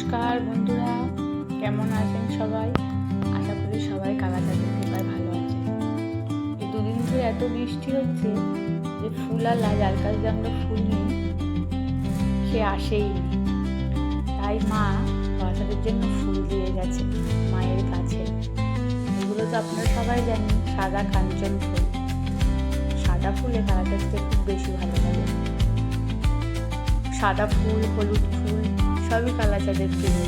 নমস্কার বন্ধুরা, কেমন আছেন সবাই? আশা করি সবাই কালাচাঁদের কৃপায় ভালো আছেন। এই দুদিন ধরে এত বৃষ্টি হচ্ছে যে ফুলওয়ালা যার কাছ দিয়ে আমরা ফুল নিই সে আসেই নি। তাই মা কালাচাঁদের জন্য ফুল দিয়ে গেছে মায়ের কাছে। এগুলো তো আপনারা সবাই জানেন, সাদা কাঞ্চন ফুল। সাদা ফুলে কালাচাঁদকে খুব বেশি ভালো লাগে। সাদা ফুল, হলুদ ফুল সবই কালাচাঁদের প্রিয়।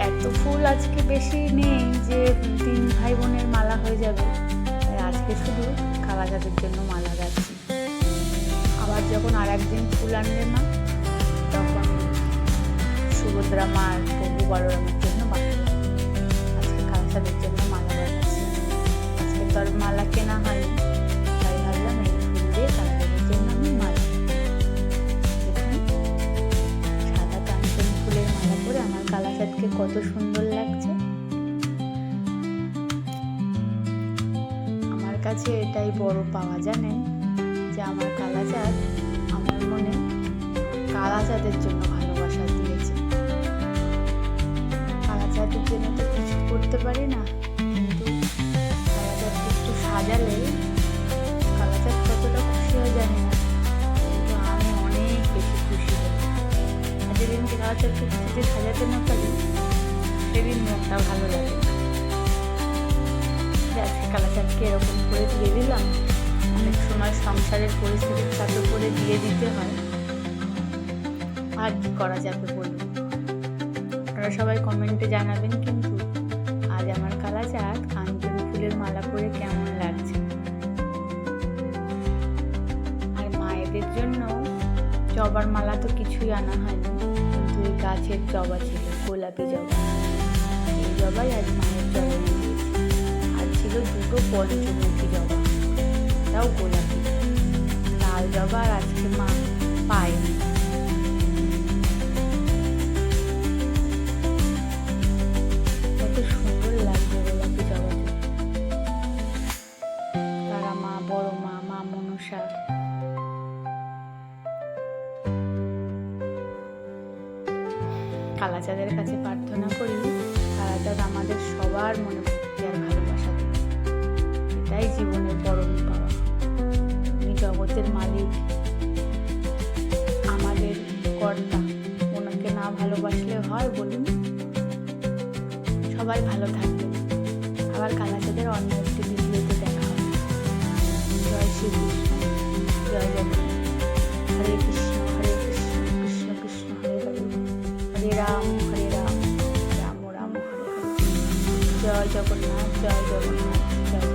এত ফুল আজকে বেশি নেই যে 3 ভাই বোনের মালা হয়ে যাবে, তাই আজকে শুধু কালাচাঁদের জন্য মালা গাচ্ছি। আবার যখন আর একদিন ফুল আনবে মা, তখন সুভদ্রা মা আর প্রভু বলরামের জন্য বানাবো। আজকে কালাচাঁদের জন্য মালা বানাচ্ছি। আজকে তো আর মালা কেনা হয়নি, তাই ভাবলাম এই ফুল দিয়ে কালাচাঁদের জন্য আমি মালা। আমার কালাচাঁদকে কত সুন্দর লাগছে। আমার কাছে এটাই বড় পাওয়া, জানেন, যে আমার কালাচাঁদ আমার মনে কালাচাঁদের জন্য ভালোবাসা দিয়েছে। কালাচাঁদের জন্য তো কিছু করতে পারি না, কিন্তু কালাচাঁদকে একটু সাজালে কালাচাঁদ কতটা খুশি হয় জানি না, কিন্তু আমি অনেক বেশি খুশি হই। যেদিনকে কালাচাঁদকে কিছুতে সাজাতে না পারি সেদিন মনটা ভালো লাগে। আজকে কালাচাঁদকে এরকম করে দিয়ে দিলাম। অনেক সময় সংসারের পরিস্থিতির চাপে করে দিয়ে দিতে হয়, আর কি করা যাবে বলুন। আপনারা সবাই কমেন্টে জানাবেন কিন্তু আজ আমার কালাচাঁদ কাঞ্চন ফুলের মালা পরে কেমন লাগছে। আর মায়েদের জন্য জবার মালা তো কিছুই আনা হয়নি, কিন্তু এই গাছের জবা ছিল, গোলাপি জবা। এই জবাই আজ মায়ের জবা দিয়েছি। আর ছিল 2টো পঞ্চমুখী জবা, তাও গোলাপি। লাল জবা আর আজকে মা পায়নি। কত সুন্দর লাগবে গোলাপি জবা। তারা মা, বড় মা, মা মনসা, কালাচাঁদের কাছে প্রার্থনা করি কালাচাঁদ আমাদের সবার মনে ভক্তি আর ভালোবাসা দেবে। এটাই জীবনের পরম পাওয়া। উনি জগতের মালিক, আমাদের কর্তা। ওনাকে না ভালোবাসলে হয় বলুন? সবাই ভালো থাকবে। আবার কালাচাঁদের অন্য একটি ভিডিওতে দেখা হবে। জয় শ্রীকৃষ্ণ, জয় জগন্নাথ। হরে কৃষ্ণ, হরে কৃষ্ণ, কৃষ্ণ কৃষ্ণ হরে হরে, হরে রাম, রাম রাম, হরে হরে। জয় জগন্নাথ, জয় জগন্নাথ, জয়।